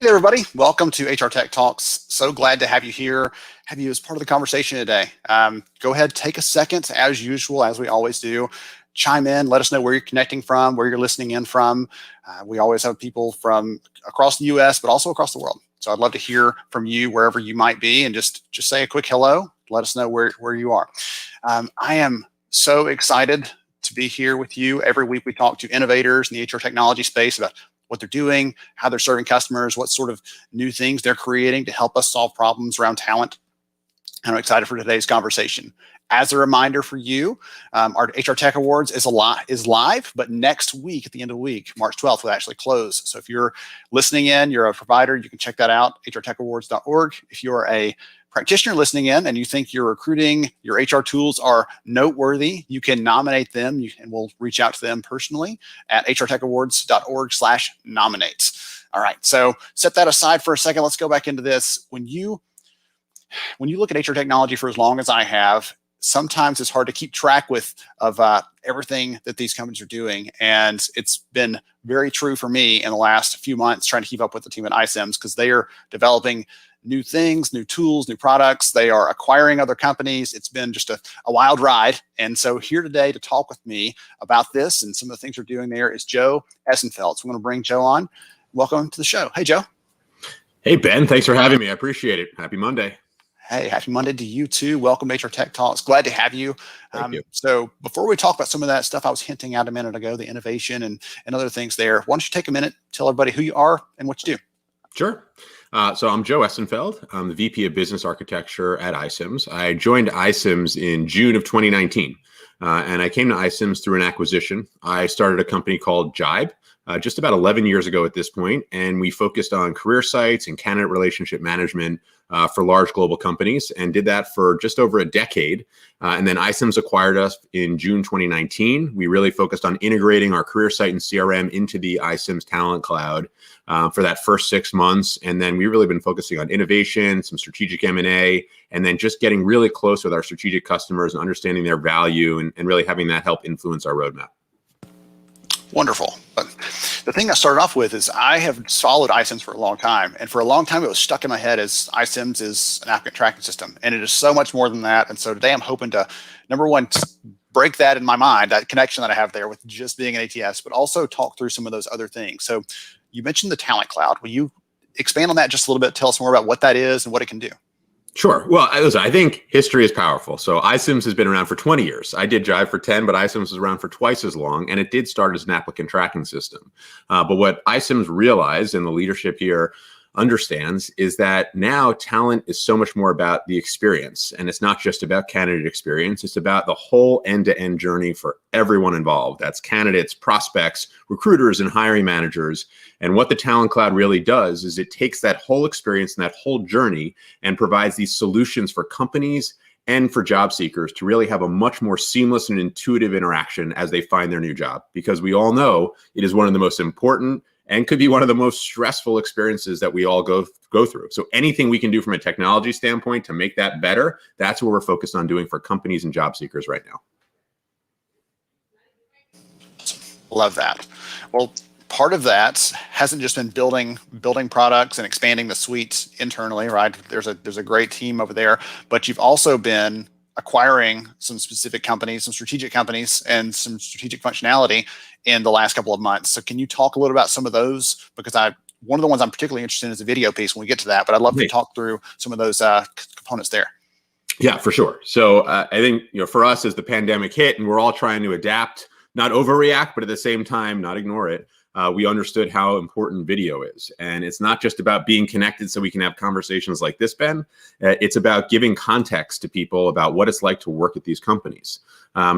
Hey everybody, welcome to HR Tech Talks. So glad to have you here, have you as part of the conversation today. Go ahead, take a second, as usual, as we always do. Chime in, let us know where you're connecting from, where you're listening in from. We always have people from across the US, but also across the world. So I'd love to hear from you wherever you might be, and just say a quick hello. Let us know where you are. I am so excited to be here with you. Every week we talk to innovators in the HR technology space about what they're doing, how they're serving customers, what sort of new things they're creating to help us solve problems around talent. And I'm excited for today's conversation. As a reminder for you, our HR Tech Awards is live, but next week, at the end of the week, March 12th, will actually close. So if you're listening in, you're a provider, you can check that out, hrtechawards.org. If you're a practitioner listening in and you think your recruiting, your HR tools are noteworthy, you can nominate them, and we'll reach out to them personally at hrtechawards.org/nominate. All right, so set that aside for a second. Let's go back into this. When you look at HR technology for as long as I have, sometimes it's hard to keep track of everything that these companies are doing. And it's been very true for me in the last few months trying to keep up with the team at iCIMS, because they are developing new things, new tools, new products. They are acquiring other companies. It's been just a wild ride. And so here today to talk with me about this and some of the things we're doing there is Joe Essenfeld. So I'm going to bring Joe on. Welcome to the show. Hey, Joe. Hey, Ben. Thanks for having me. I appreciate it. Happy Monday. Hey, happy Monday to you too. Welcome to HR Tech Talks. Glad to have you. Thank you. So before we talk about some of that stuff I was hinting at a minute ago, the innovation and other things there, why don't you take a minute, tell everybody who you are and what you do? Sure. So I'm Joe Essenfeld. I'm the VP of Business Architecture at iCIMS. I joined iCIMS in June of 2019, and I came to iCIMS through an acquisition. I started a company called Jibe just about 11 years ago at this point, and we focused on career sites and candidate relationship management for large global companies, and did that for just over a decade. And then iCIMS acquired us in June 2019. We really focused on integrating our career site and CRM into the iCIMS Talent Cloud for that first 6 months. And then we've really been focusing on innovation, some strategic M&A, and then just getting really close with our strategic customers and understanding their value and really having that help influence our roadmap. Wonderful. But the thing I started off with is I have followed iCIMS for a long time. And for a long time, it was stuck in my head as iCIMS is an applicant tracking system. And it is so much more than that. And so today I'm hoping to, number one, break that in my mind, that connection that I have there with just being an ATS, but also talk through some of those other things. So you mentioned the Talent Cloud. Will you expand on that just a little bit? Tell us more about what that is and what it can do. Sure. Well, listen, I think history is powerful. So iCIMS has been around for 20 years. I did Jive for 10, but iCIMS was around for twice as long, and it did start as an applicant tracking system. But what iCIMS realized, and the leadership here understands, is that now talent is so much more about the experience. And it's not just about candidate experience. It's about the whole end-to-end journey for everyone involved. That's candidates, prospects, recruiters, and hiring managers. And what the Talent Cloud really does is it takes that whole experience and that whole journey and provides these solutions for companies and for job seekers to really have a much more seamless and intuitive interaction as they find their new job. Because we all know it is one of the most important and could be one of the most stressful experiences that we all go through. So anything we can do from a technology standpoint to make that better, that's what we're focused on doing for companies and job seekers right now. Love that. Well, part of that hasn't just been building products and expanding the suites internally, right? There's a great team over there, but you've also been acquiring some specific companies, some strategic companies, and some strategic functionality in the last couple of months. So can you talk a little about some of those? Because one of the ones I'm particularly interested in is the video piece when we get to that, but I'd love to talk through some of those components there. Yeah, for sure. So I think, for us, as the pandemic hit and we're all trying to adapt, not overreact, but at the same time, not ignore it. We understood how important video is. And it's not just about being connected so we can have conversations like this, Ben. It's about giving context to people about what it's like to work at these companies.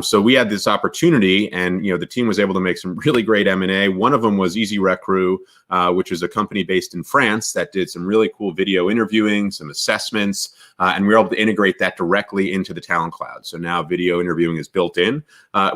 So we had this opportunity, and the team was able to make some really great M&A. One of them was Easy Recru, which is a company based in France that did some really cool video interviewing, some assessments, and we were able to integrate that directly into the Talent Cloud. So now video interviewing is built in.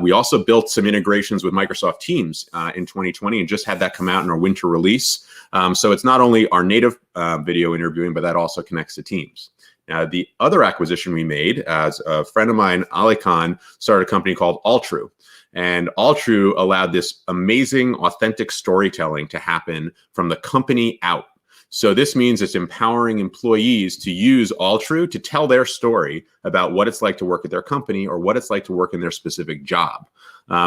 We also built some integrations with Microsoft Teams in 2020 and just had that come out in our winter release. So it's not only our native video interviewing, but that also connects to Teams. Now, the other acquisition we made, as a friend of mine, Ali Khan, started a company called Alltrue. And Alltrue allowed this amazing, authentic storytelling to happen from the company out. So this means it's empowering employees to use AllTrue to tell their story about what it's like to work at their company or what it's like to work in their specific job.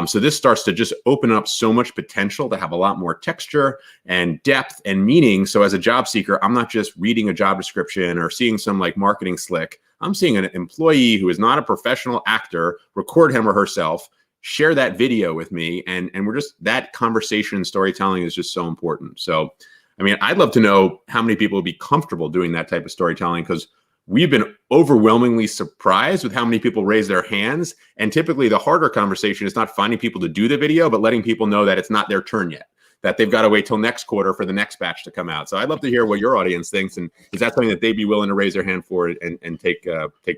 So this starts to just open up so much potential to have a lot more texture and depth and meaning. So as a job seeker, I'm not just reading a job description or seeing some like marketing slick. I'm seeing an employee who is not a professional actor record him or herself, share that video with me. And we're just, that conversation storytelling is just so important. So, I mean, I'd love to know how many people would be comfortable doing that type of storytelling, because we've been overwhelmingly surprised with how many people raise their hands. And typically the harder conversation is not finding people to do the video, but letting people know that it's not their turn yet, that they've got to wait till next quarter for the next batch to come out. So I'd love to hear what your audience thinks. And is that something that they'd be willing to raise their hand for and take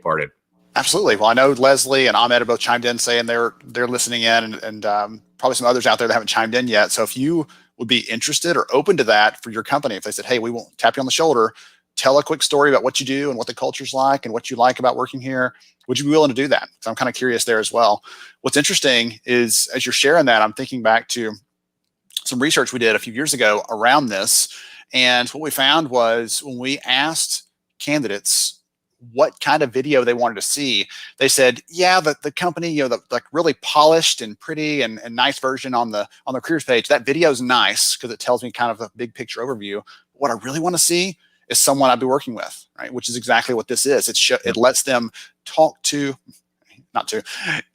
part in? Absolutely. Well, I know Leslie and Ahmed have both chimed in saying they're listening in, and probably some others out there that haven't chimed in yet. So if you would be interested or open to that for your company, if they said, hey, we won't tap you on the shoulder, tell a quick story about what you do and what the culture's like and what you like about working here, would you be willing to do that? So I'm kind of curious there as well. What's interesting is, as you're sharing that, I'm thinking back to some research we did a few years ago around this. And what we found was, when we asked candidates what kind of video they wanted to see, they said, yeah, the company, the like really polished and pretty and nice version on the careers page, that video is nice because it tells me kind of a big picture overview. What I really want to see is someone I'd be working with, right? Which is exactly what this is. It lets them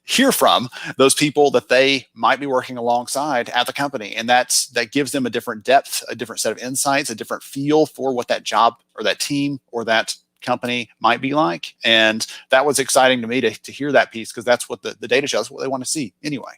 hear from those people that they might be working alongside at the company. And that gives them a different depth, a different set of insights, a different feel for what that job or that team or that company might be like. And that was exciting to me to hear that piece, because that's what the data shows, what they want to see anyway.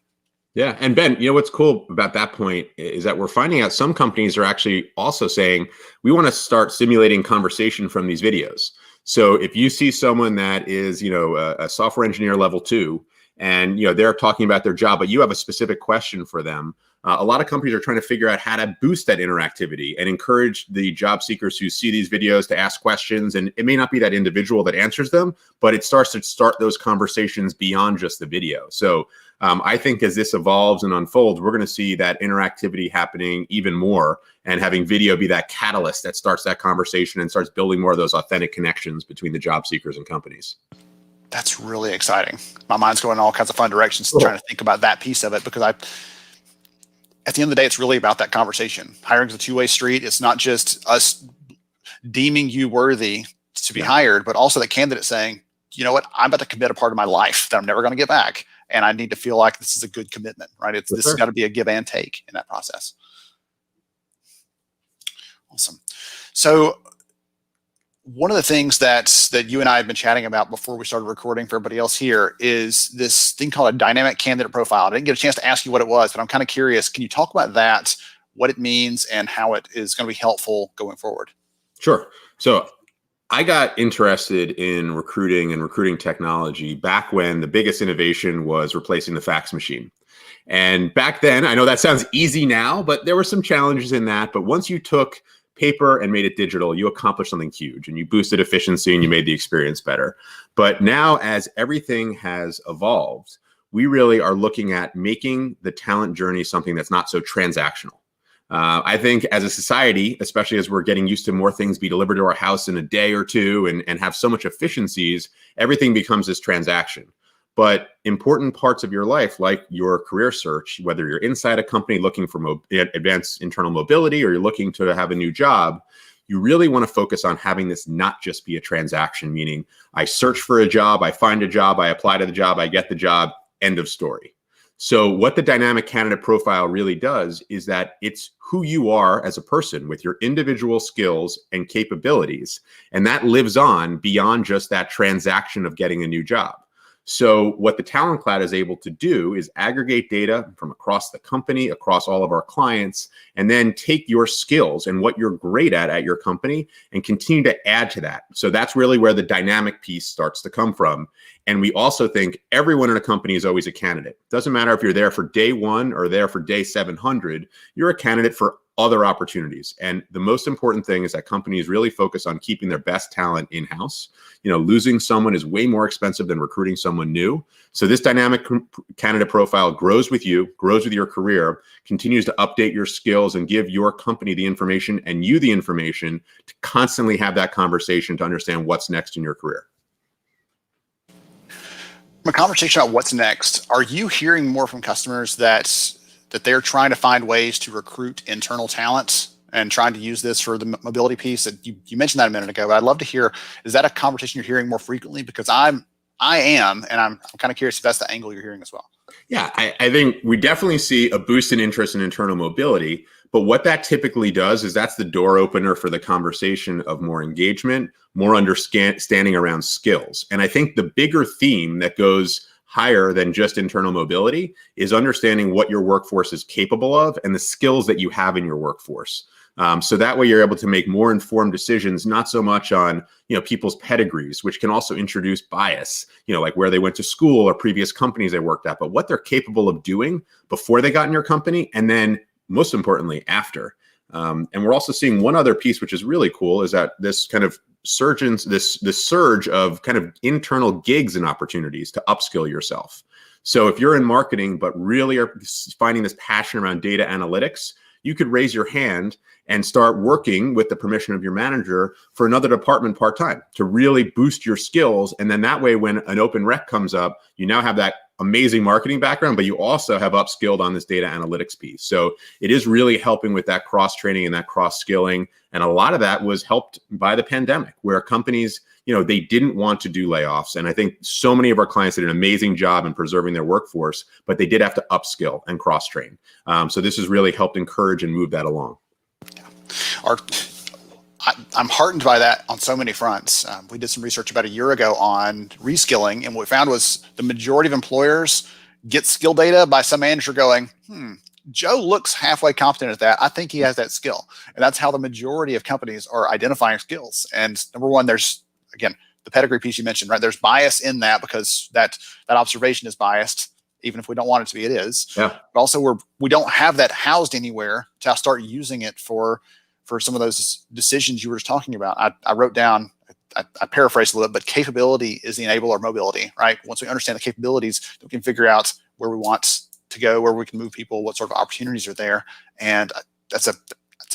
Yeah. And Ben, what's cool about that point is that we're finding out some companies are actually also saying, we want to start simulating conversation from these videos. So if you see someone that is, a software engineer level 2, and they're talking about their job, but you have a specific question for them, a lot of companies are trying to figure out how to boost that interactivity and encourage the job seekers who see these videos to ask questions. And it may not be that individual that answers them, but it starts to start those conversations beyond just the video. So I think as this evolves and unfolds, we're going to see that interactivity happening even more, and having video be that catalyst that starts that conversation and starts building more of those authentic connections between the job seekers and companies. That's really exciting. My mind's going in all kinds of fun directions, trying to think about that piece of it, because at the end of the day, it's really about that conversation. Hiring is a two-way street. It's not just us deeming you worthy to be hired, but also the candidate saying, you know what, I'm about to commit a part of my life that I'm never going to get back. And I need to feel like this is a good commitment, right? This has got to be a give and take in that process. Awesome. So one of the things that you and I have been chatting about before we started recording for everybody else here is this thing called a dynamic candidate profile. I didn't get a chance to ask you what it was, but I'm kind of curious. Can you talk about that, what it means, and how it is going to be helpful going forward? Sure. So I got interested in recruiting and recruiting technology back when the biggest innovation was replacing the fax machine. And back then, I know that sounds easy now, but there were some challenges in that. But once you took paper and made it digital, you accomplished something huge, and you boosted efficiency and you made the experience better. But now, as everything has evolved, we really are looking at making the talent journey something that's not so transactional. I think as a society, especially as we're getting used to more things be delivered to our house in a day or two and have so much efficiencies, everything becomes this transaction. But important parts of your life, like your career search, whether you're inside a company looking for advanced internal mobility or you're looking to have a new job, you really want to focus on having this not just be a transaction, meaning I search for a job, I find a job, I apply to the job, I get the job, end of story. So what the dynamic candidate profile really does is that it's who you are as a person with your individual skills and capabilities. And that lives on beyond just that transaction of getting a new job. So what the Talent Cloud is able to do is aggregate data from across the company, across all of our clients, and then take your skills and what you're great at your company and continue to add to that. So that's really where the dynamic piece starts to come from. And we also think everyone in a company is always a candidate. Doesn't matter if you're there for day 1 or there for day 700, you're a candidate for other opportunities. And the most important thing is that companies really focus on keeping their best talent in-house. Losing someone is way more expensive than recruiting someone new. So this dynamic candidate profile grows with you, grows with your career, continues to update your skills and give your company the information and you the information to constantly have that conversation to understand what's next in your career. From a conversation about what's next, are you hearing more from customers that they're trying to find ways to recruit internal talent and trying to use this for the mobility piece? That you mentioned that a minute ago, but I'd love to hear, is that a conversation you're hearing more frequently? Because I am, and I'm kind of curious if that's the angle you're hearing as well. Yeah, I think we definitely see a boost in interest in internal mobility, but what that typically does is that's the door opener for the conversation of more engagement, more understanding around skills. And I think the bigger theme that goes higher than just internal mobility is understanding what your workforce is capable of and the skills that you have in your workforce. So that way you're able to make more informed decisions, not so much on, people's pedigrees, which can also introduce bias, like where they went to school or previous companies they worked at, but what they're capable of doing before they got in your company. And then most importantly, after. And we're also seeing one other piece, which is really cool, is that this kind of this surge of kind of internal gigs and opportunities to upskill yourself. So if you're in marketing, but really are finding this passion around data analytics, you could raise your hand and start working with the permission of your manager for another department part-time to really boost your skills. And then that way, when an open rec comes up, you now have that amazing marketing background, but you also have upskilled on this data analytics piece. So it is really helping with that cross-training and that cross-skilling. And a lot of that was helped by the pandemic, where companies, they didn't want to do layoffs. And I think so many of our clients did an amazing job in preserving their workforce, but they did have to upskill and cross-train. So this has really helped encourage and move that along. I'm heartened by that on so many fronts. We did some research about a year ago on reskilling, and what we found was the majority of employers get skill data by some manager going, Joe looks halfway competent at that. I think he has that skill. And that's how the majority of companies are identifying skills. And number one, there's, again, the pedigree piece you mentioned, right? There's bias in that because that observation is biased. Even if we don't want it to be, it is. Yeah. But also we don't have that housed anywhere to start using it for some of those decisions you were just talking about. I wrote down, I paraphrased a little bit, but capability is the enabler of mobility, right? Once we understand the capabilities, we can figure out where we want to go, where we can move people, what sort of opportunities are there. And that's a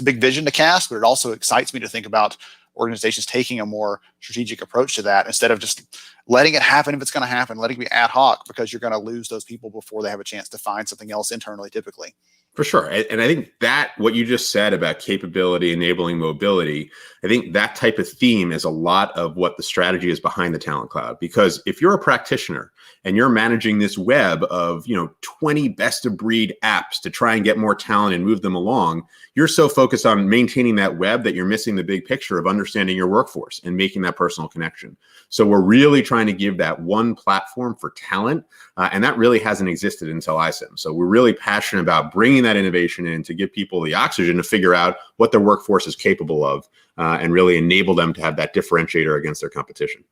big vision to cast, but it also excites me to think about organizations taking a more strategic approach to that instead of just letting it happen if it's going to happen, letting it be ad hoc, because you're going to lose those people before they have a chance to find something else internally typically. For sure. And I think that what you just said about capability enabling mobility, I think that type of theme is a lot of what the strategy is behind the Talent Cloud. Because if you're a practitioner and you're managing this web of 20 best of breed apps to try and get more talent and move them along, you're so focused on maintaining that web that you're missing the big picture of understanding your workforce and making that personal connection. So we're really trying to give that one platform for talent, and that really hasn't existed until iCIMS. So we're really passionate about bringing that innovation in to give people the oxygen to figure out what their workforce is capable of, and really enable them to have that differentiator against their competition.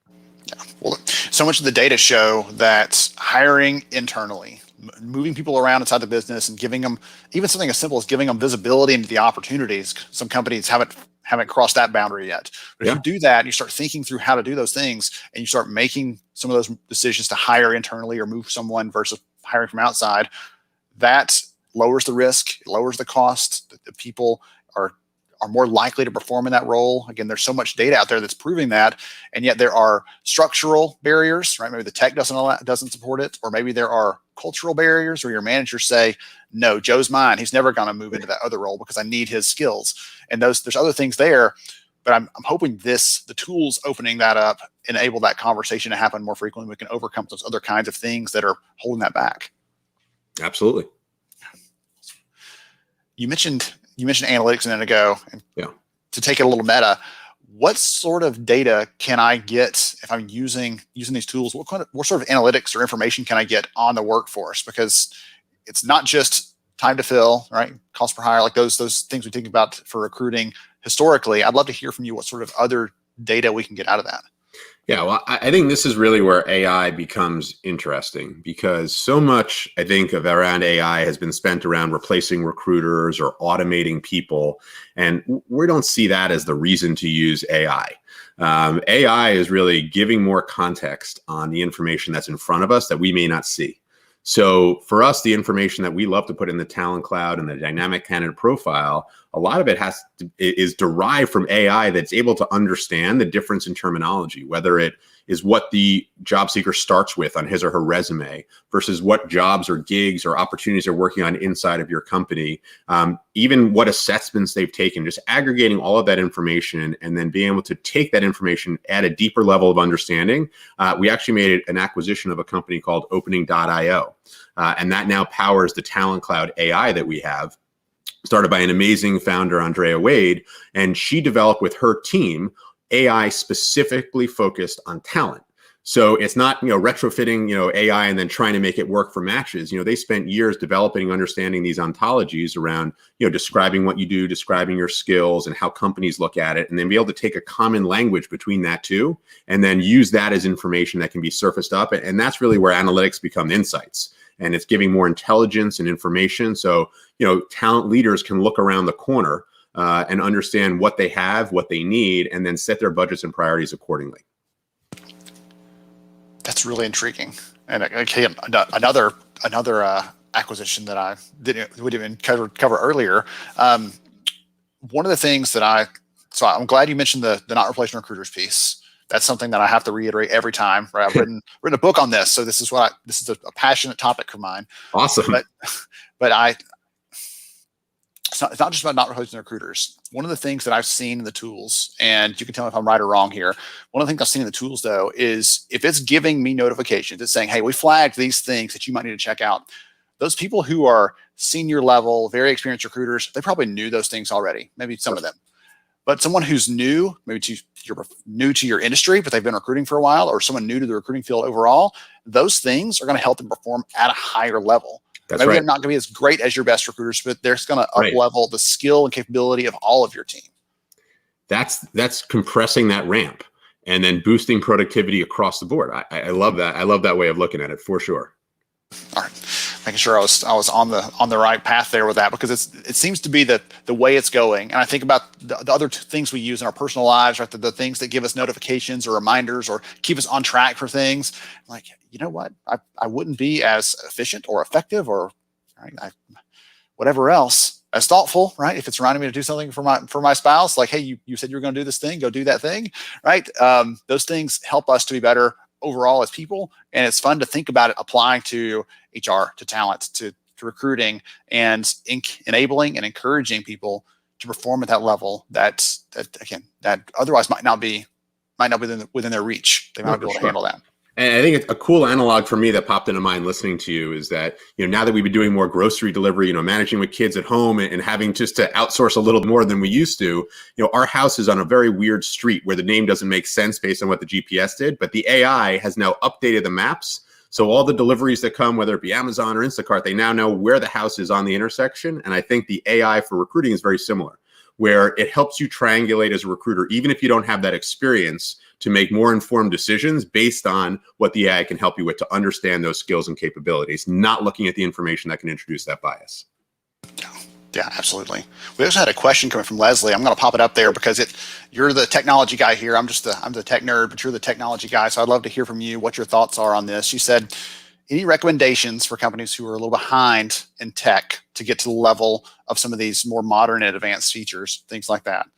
Yeah. Well, so much of the data show that hiring internally, moving people around inside the business and giving them even something as simple as giving them visibility into the opportunities. Some companies haven't crossed that boundary yet. But if you do that, you start thinking through how to do those things, and you start making some of those decisions to hire internally or move someone versus hiring from outside, that lowers the risk, it lowers the cost. The people are more likely to perform in that role. Again, there's so much data out there that's proving that, and yet there are structural barriers, right? Maybe the tech doesn't support it, or maybe there are cultural barriers where your managers say, no, Joe's mine. He's never going to move into that other role because I need his skills. And there's other things there, but I'm hoping the tools opening that up enable that conversation to happen more frequently. We can overcome those other kinds of things that are holding that back. Absolutely. You mentioned analytics a minute ago, and to take it a little meta, what sort of data can I get if I'm using these tools? What sort of analytics or information can I get on the workforce? Because it's not just time to fill, right? Cost per hire, like those things we think about for recruiting historically. I'd love to hear from you what sort of other data we can get out of that. Yeah, well, I think this is really where AI becomes interesting, because so much, I think, of around AI has been spent around replacing recruiters or automating people. And we don't see that as the reason to use AI. AI is really giving more context on the information that's in front of us that we may not see. So for us, the information that we love to put in the talent cloud and the dynamic candidate profile, a lot of it is derived from AI that's able to understand the difference in terminology, whether it is what the job seeker starts with on his or her resume versus what jobs or gigs or opportunities they're working on inside of your company, even what assessments they've taken, just aggregating all of that information and then being able to take that information at a deeper level of understanding. We actually made an acquisition of a company called Opening.io, and that now powers the Talent Cloud AI that we have, started by an amazing founder, Andrea Wade, and she developed with her team AI specifically focused on talent. So it's not, retrofitting, AI and then trying to make it work for matches. They spent years developing and understanding these ontologies around, describing what you do, describing your skills and how companies look at it, and then be able to take a common language between that two and then use that as information that can be surfaced up. And that's really where analytics become insights. And it's giving more intelligence and information. So, talent leaders can look around the corner and understand what they have, what they need, and then set their budgets and priorities accordingly. That's really intriguing. And again, another acquisition that we didn't cover earlier. One of the things that so I'm glad you mentioned the not replacing recruiters piece. That's something that I have to reiterate every time. Right? I've written a book on this, so this is a passionate topic of mine. Awesome. But it's not just about not replacing recruiters. One of the things that I've seen in the tools, and you can tell me if I'm right or wrong here. One of the things I've seen in the tools, though, is if it's giving me notifications, it's saying, "Hey, we flagged these things that you might need to check out." Those people who are senior level, very experienced recruiters, they probably knew those things already. Maybe some of them. But someone who's new, you're new to your industry, but they've been recruiting for a while, or someone new to the recruiting field overall, those things are going to help them perform at a higher level. That's Maybe right. They're not going to be as great as your best recruiters, but they're going to up-level the skill and capability of all of your team. That's compressing that ramp and then boosting productivity across the board. I love that. I love that way of looking at it for sure. All right. Making sure I was on the right path there with that, because it seems to be the way it's going. And I think about the other things we use in our personal lives, right? The things that give us notifications or reminders or keep us on track for things. I'm like, you know what? I wouldn't be as efficient or effective or whatever else as thoughtful, right? If it's reminding me to do something for my spouse, like, hey, you said you were going to do this thing, go do that thing, right? Those things help us to be better overall as people, and it's fun to think about it applying to HR, to talent, to recruiting, and enabling and encouraging people to perform at that level that otherwise might not be within their reach. They might not be able to handle that. And I think it's a cool analog for me that popped into mind listening to you is that, now that we've been doing more grocery delivery, managing with kids at home and having just to outsource a little more than we used to, our house is on a very weird street where the name doesn't make sense based on what the GPS did, but the AI has now updated the maps. So all the deliveries that come, whether it be Amazon or Instacart, they now know where the house is on the intersection. And I think the AI for recruiting is very similar, where it helps you triangulate as a recruiter, even if you don't have that experience, to make more informed decisions based on what the AI can help you with to understand those skills and capabilities, not looking at the information that can introduce that bias. Yeah, absolutely. We also had a question coming from Leslie. I'm going to pop it up there because you're the technology guy here. I'm the tech nerd, but you're the technology guy. So I'd love to hear from you what your thoughts are on this. You said, any recommendations for companies who are a little behind in tech to get to the level of some of these more modern and advanced features, things like that?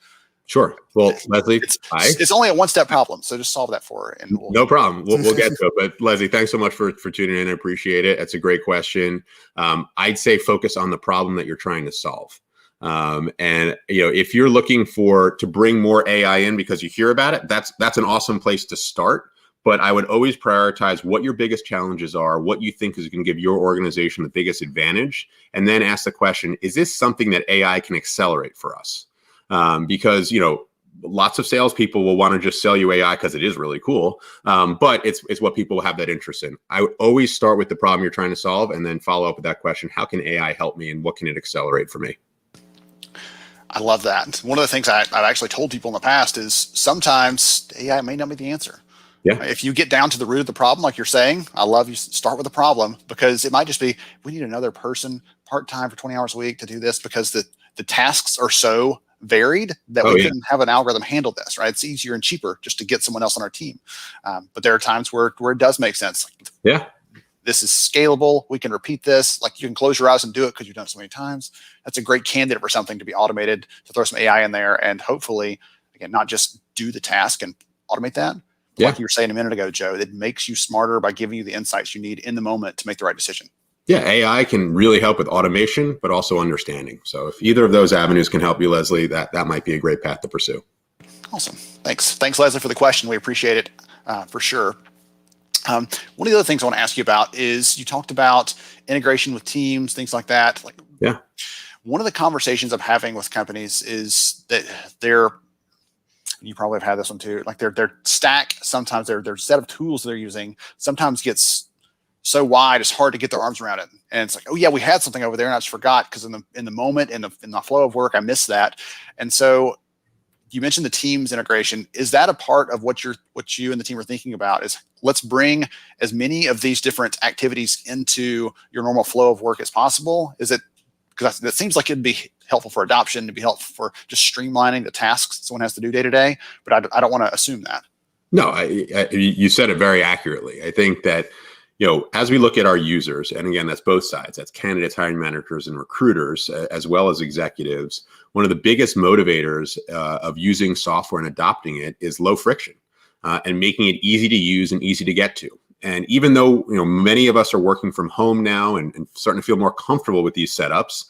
Sure. Well, Leslie, it's only a one-step problem, so just solve that for her. And no problem. We'll get to it. But Leslie, thanks so much for tuning in. I appreciate it. That's a great question. I'd say focus on the problem that you're trying to solve. And if you're looking to bring more AI in because you hear about it, that's an awesome place to start. But I would always prioritize what your biggest challenges are, what you think is going to give your organization the biggest advantage, and then ask the question, is this something that AI can accelerate for us? Because, lots of salespeople will want to just sell you AI because it is really cool. But it's what people have that interest in. I would always start with the problem you're trying to solve and then follow up with that question, how can AI help me and what can it accelerate for me? I I love that. One of the things I've actually told people in the past is sometimes AI may not be the answer. Yeah. If you get down to the root of the problem, like you're saying, I love you start with the problem, because it might just be, we need another person part-time for 20 hours a week to do this, because the tasks are so varied that we couldn't have an algorithm handle this, right? It's easier and cheaper just to get someone else on our team. But there are times where it does make sense. Yeah. This is scalable. We can repeat this. Like, you can close your eyes and do it because you've done it so many times. That's a great candidate for something to be automated, to throw some AI in there and hopefully, again, not just do the task and automate that. But like you were saying a minute ago, Joe, it makes you smarter by giving you the insights you need in the moment to make the right decision. Yeah, AI can really help with automation, but also understanding. So if either of those avenues can help you, Leslie, that might be a great path to pursue. Awesome. Thanks, Leslie, for the question. We appreciate it for sure. One of the other things I want to ask you about is, you talked about integration with teams, things like that. Like, one of the conversations I'm having with companies is that you probably have had this one too, like their stack, sometimes their set of tools they're using sometimes gets so wide it's hard to get their arms around it. And it's like, oh yeah, we had something over there and I just forgot, because in the moment, in the flow of work, I missed that. And so you mentioned the Teams integration. Is that a part of what you and the team are thinking about? Is, let's bring as many of these different activities into your normal flow of work as possible? Is it, because that seems like it'd be helpful for adoption, to be helpful for just streamlining the tasks someone has to do day to day, but I don't want to assume that. No, you said it very accurately. I think that, as we look at our users, and again, that's both sides, that's candidates, hiring managers, and recruiters, as well as executives, one of the biggest motivators of using software and adopting it is low friction and making it easy to use and easy to get to. And even though many of us are working from home now and starting to feel more comfortable with these setups,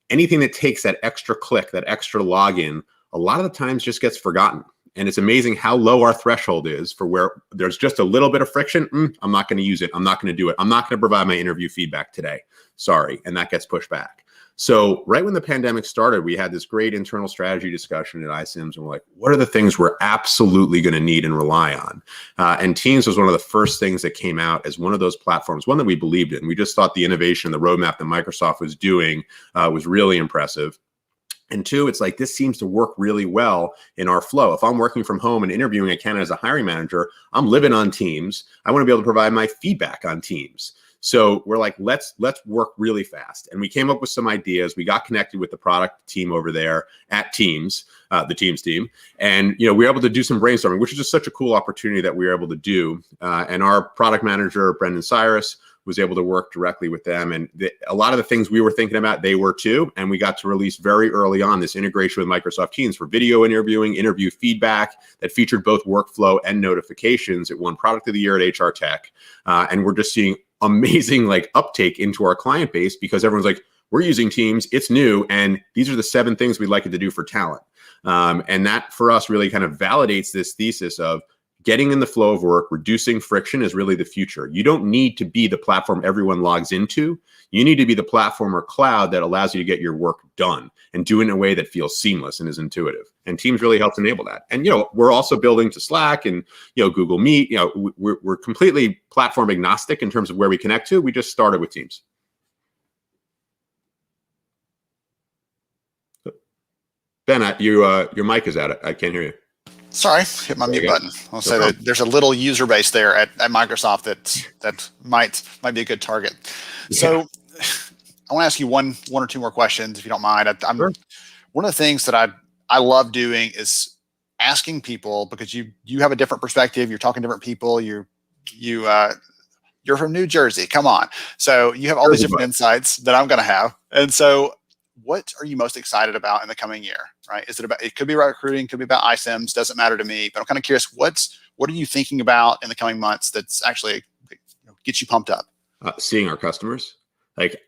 anything that takes that extra click, that extra login, a lot of the times just gets forgotten. And it's amazing how low our threshold is for where there's just a little bit of friction. I'm not going to use it. I'm not going to do it. I'm not going to provide my interview feedback today. Sorry. And that gets pushed back. So right when the pandemic started, we had this great internal strategy discussion at iCIMS, and we're like, what are the things we're absolutely going to need and rely on? And Teams was one of the first things that came out as one of those platforms, one that we believed in. We just thought the innovation, the roadmap that Microsoft was doing was really impressive. And two, it's like, this seems to work really well in our flow. If I'm working from home and interviewing a candidate as a hiring manager, I'm living on Teams. I want to be able to provide my feedback on Teams. So we're like, let's work really fast. And we came up with some ideas. We got connected with the product team over there at Teams, the Teams team. And, we were able to do some brainstorming, which is just such a cool opportunity that we were able to do. And our product manager, Brendan Cyrus, was able to work directly with them. And a lot of the things we were thinking about, they were too. And we got to release very early on this integration with Microsoft Teams for video interviewing, interview feedback that featured both workflow and notifications. It won Product of the Year at HR Tech. And we're just seeing amazing uptake into our client base, because everyone's like, we're using Teams, it's new, and these are the 7 things we'd like it to do for talent. And that for us really kind of validates this thesis of getting in the flow of work, reducing friction is really the future. You don't need to be the platform everyone logs into. You need to be the platform or cloud that allows you to get your work done and do it in a way that feels seamless and is intuitive. And Teams really helps enable that. And, we're also building to Slack and, Google Meet. We're completely platform agnostic in terms of where we connect to. We just started with Teams. Ben, your mic is out. I can't hear you. Sorry, hit my mute button. I'll say that there's a little user base there at Microsoft that might be a good target. Yeah. So I want to ask you one or two more questions, if you don't mind. Sure. One of the things that I love doing is asking people, because you have a different perspective. You're talking to different people. You're from New Jersey. Come on. So you have all these different insights that I'm going to have. And so, what are you most excited about in the coming year, right? It could be about recruiting, could be about iCIMS, doesn't matter to me, but I'm kind of curious, what are you thinking about in the coming months that's actually gets you pumped up? Seeing our customers.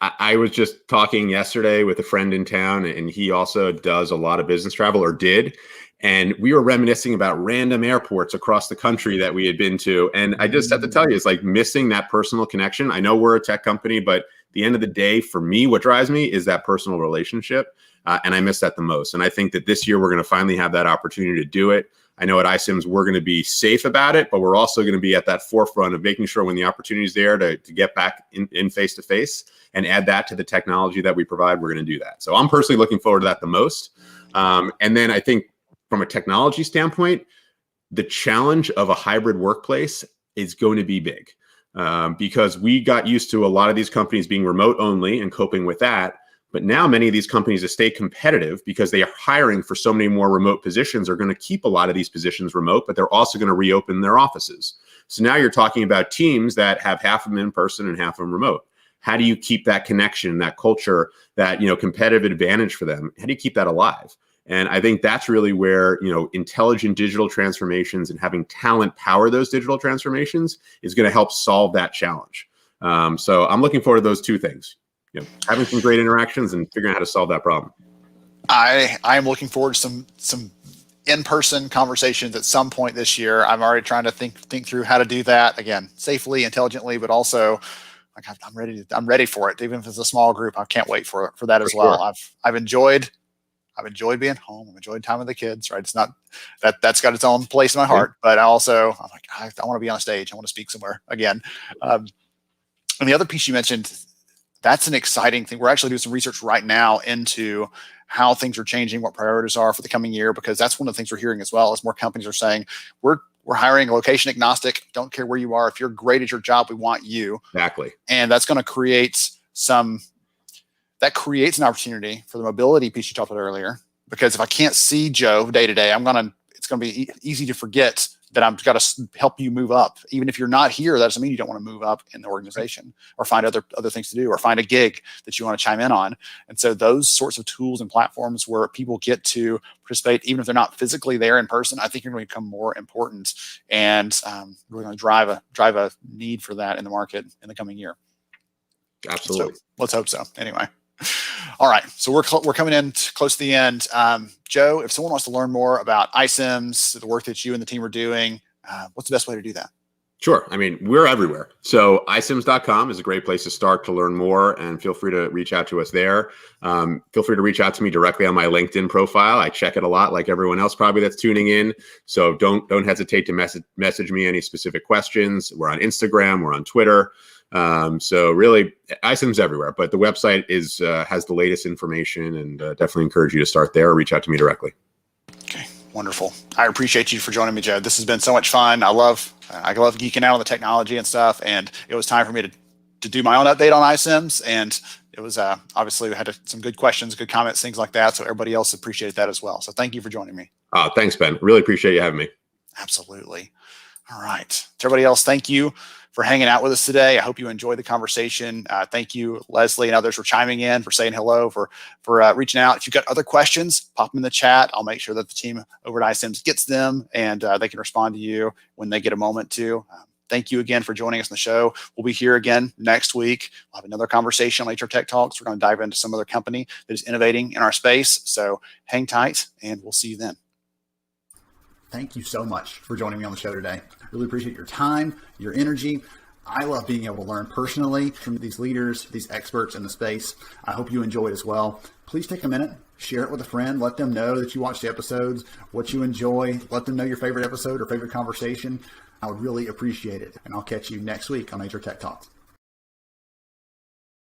I was just talking yesterday with a friend in town, and he also does a lot of business travel, or did. And we were reminiscing about random airports across the country that we had been to. And I just have to tell you, it's like missing that personal connection. I know we're a tech company, but at the end of the day, for me, what drives me is that personal relationship. And I miss that the most. And I think that this year we're going to finally have that opportunity to do it. I know at iCIMS, we're going to be safe about it, but we're also going to be at that forefront of making sure when the opportunity is there to get back in face-to-face and add that to the technology that we provide, we're going to do that. So I'm personally looking forward to that the most. And then I think from a technology standpoint, the challenge of a hybrid workplace is going to be big, because we got used to a lot of these companies being remote only and coping with that. But now many of these companies, to stay competitive because they are hiring for so many more remote positions, are going to keep a lot of these positions remote, but they're also going to reopen their offices. So now you're talking about teams that have half of them in person and half of them remote. How do you keep that connection, that culture, that, competitive advantage for them? How do you keep that alive? And I think that's really where, intelligent digital transformations and having talent power those digital transformations is going to help solve that challenge. So I'm looking forward to those two things. Having some great interactions and figuring out how to solve that problem. I am looking forward to some in-person conversations at some point this year. I'm already trying to think through how to do that, again, safely, intelligently, but also like I'm ready for it. Even if it's a small group, I can't wait for that as well. Sure. I've enjoyed being home. I've enjoyed time with the kids, right? It's not that's got its own place in my heart, but I'm like, I want to be on a stage. I want to speak somewhere again. And the other piece you mentioned, that's an exciting thing. We're actually doing some research right now into how things are changing, what priorities are for the coming year, because that's one of the things we're hearing as well, as more companies are saying, we're hiring location agnostic. Don't care where you are. If you're great at your job, we want you. Exactly. And that's going to create an opportunity for the mobility piece you talked about earlier, because if I can't see Joe day to day, it's going to be easy to forget that I've got to help you move up. Even if you're not here, that doesn't mean you don't want to move up in the organization or find other things to do or find a gig that you want to chime in on. And so those sorts of tools and platforms where people get to participate, even if they're not physically there in person, I think are going to become more important. And we're going to drive a need for that in the market in the coming year. Absolutely. So let's hope so. Anyway. All right. So we're coming in close to the end. Joe, if someone wants to learn more about iCIMS, the work that you and the team are doing, what's the best way to do that? Sure. I mean, we're everywhere. So iCIMS.com is a great place to start to learn more, and feel free to reach out to us there. Feel free to reach out to me directly on my LinkedIn profile. I check it a lot, like everyone else probably that's tuning in. So don't hesitate to message me any specific questions. We're on Instagram. We're on Twitter. So really, iCIMS everywhere, but the website has the latest information, and definitely encourage you to start there or reach out to me directly. Okay, wonderful. I appreciate you for joining me, Joe. This has been so much fun. I love geeking out on the technology and stuff, and it was time for me to do my own update on iCIMS, and it was obviously we had some good questions, good comments, things like that. So everybody else appreciated that as well. So thank you for joining me. Thanks, Ben. Really appreciate you having me. Absolutely. All right. To everybody else, thank you for hanging out with us today. I hope you enjoyed the conversation. Thank you, Leslie, and others for chiming in, for saying hello, for reaching out. If you've got other questions, pop them in the chat. I'll make sure that the team over at iCIMS gets them, and they can respond to you when they get a moment to. Thank you again for joining us on the show. We'll be here again next week. We'll have another conversation on HR Tech Talks. We're going to dive into some other company that is innovating in our space. So hang tight, and we'll see you then. Thank you so much for joining me on the show today. Really appreciate your time, your energy. I love being able to learn personally from these leaders, these experts in the space. I hope you enjoy it as well. Please take a minute, share it with a friend. Let them know that you watch the episodes, what you enjoy. Let them know your favorite episode or favorite conversation. I would really appreciate it. And I'll catch you next week on HR Tech Talks.